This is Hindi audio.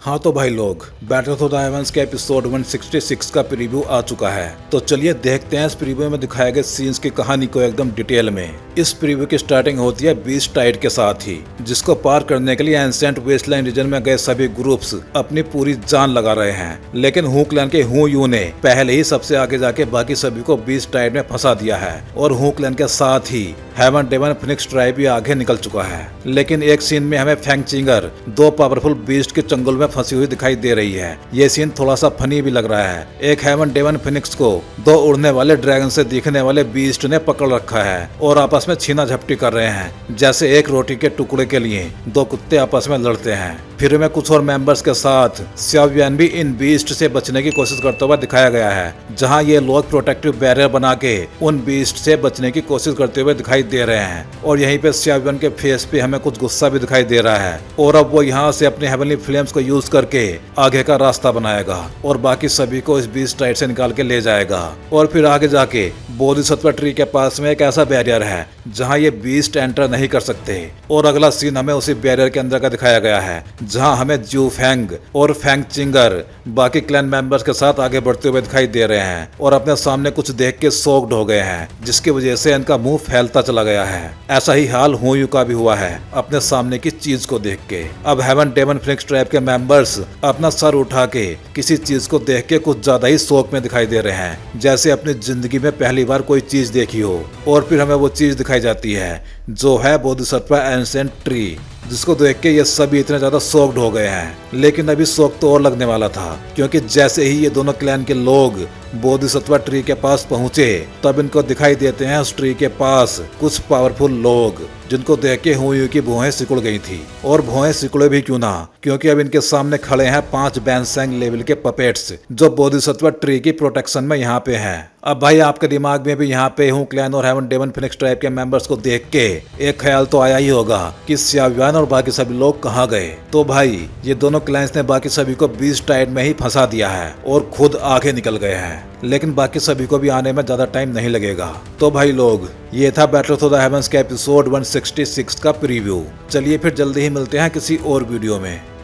हाँ तो भाई लोग, बैटल ऑफ द हेवंस के एपिसोड 166 का प्रीव्यू आ चुका है। तो चलिए देखते हैं इस प्रीव्यू में दिखाए गए सीन्स की कहानी को एकदम डिटेल में। इस प्रीव्यू की स्टार्टिंग होती है बीस्ट टाइड के साथ ही, जिसको पार करने के लिए एंसेंट वेस्टलैंड रीजन में गए सभी ग्रुप्स अपनी पूरी जान लगा रहे हैं। लेकिन हू क्लैन के हू यू ने पहले ही सबसे आगे जाके बाकी सभी को बीस्ट टाइड में फंसा दिया है और हू क्लैन के साथ ही हेवन डेवन फिनिक्स ट्राइब भी आगे निकल चुका है। लेकिन एक सीन में हमें फेंग चिंगर दो पावरफुल बीस्ट के चंगुल में फंसी हुई दिखाई दे रही है। ये सीन थोड़ा सा फनी भी लग रहा है। एक हेवन डेवन फिनिक्स को दो उड़ने वाले ड्रैगन से दिखने वाले बीस्ट ने पकड़ रखा है और आपस में छीना झपटी कर रहे हैं, जैसे एक रोटी के टुकड़े के लिए दो कुत्ते आपस में लड़ते हैं। फिर में कुछ और मेंबर्स के साथ सियावियन भी इन बीस्ट से बचने की कोशिश करता हुआ दिखाया गया है, जहां ये लोग प्रोटेक्टिव बैरियर बना के उन बीस्ट से बचने की कोशिश करते हुए दिखाई दे रहे हैं। और यहीं पे सियावियन के फेस पे हमें कुछ गुस्सा भी दिखाई दे रहा है और अब वो यहाँ से अपने हेवनली फ्लेम्स को यूज करके आगे का रास्ता बनाएगा और बाकी सभी को इस बीस्ट टाइड से निकाल के ले जाएगा। और फिर आगे जाके बोधिसत्व ट्री के पास में एक ऐसा बैरियर है जहां ये बीस्ट एंटर नहीं कर सकते। और अगला सीन हमें उसी बैरियर के अंदर का दिखाया गया है, जहां हमें ज्यू फेंग और फेंग चिंगर बाकी क्लैन मेंबर्स के साथ आगे बढ़ते हुए दिखाई दे रहे हैं और अपने सामने कुछ देख के शॉक्ड हो गए हैं, जिसकी वजह से इनका मुंह फैलता चला गया है। ऐसा ही हाल हू यू का भी हुआ है अपने सामने की चीज को देख के। अब हेवन डेवन फिनिक्स ट्राइब के मेंबर्स अपना सर उठा के किसी चीज को देख के कुछ ज्यादा ही शौक में दिखाई दे रहे हैं, जैसे अपनी जिंदगी में पहली बार कोई चीज देखी हो। और फिर हमें वो चीज दिखाई जाती है जो है बोधिसत्व एंसेंट ट्री, जिसको देख के ये सभी इतने ज्यादा शॉक्ड हो गए हैं। लेकिन अभी शौक तो और लगने वाला था, क्योंकि जैसे ही ये दोनों क्लैन के लोग बोधिसत्व ट्री के पास पहुंचे तब इनको दिखाई देते हैं उस ट्री के पास कुछ पावरफुल लोग, जिनको देख के हू यू की भौहें सिकुड़ गई थी। और भौहें सिकुड़े भी क्यों ना, क्योंकि अब इनके सामने खड़े हैं 5 बैंसेंग लेवल के पपेट्स जो बोधिसत्व ट्री की प्रोटेक्शन में यहाँ पे हैं। अब भाई आपके दिमाग में भी यहाँ पे हूँ क्लैन और हेवन डेवन फिनिक्स ट्राइब के मेंबर्स को देख के एक ख्याल तो आया ही होगा कि सियावियन और बाकी सभी लोग कहाँ गए। तो भाई ये दोनों क्लैंस ने बाकी सभी को बीस्ट टाइड में ही फंसा दिया है और खुद आगे निकल गए हैं। लेकिन बाकी सभी को भी आने में ज्यादा टाइम नहीं लगेगा। तो भाई लोग, ये था बैटल ऑफ द हेवंस के एपिसोड 166 का प्रीव्यू। चलिए फिर जल्दी ही मिलते हैं किसी और वीडियो में।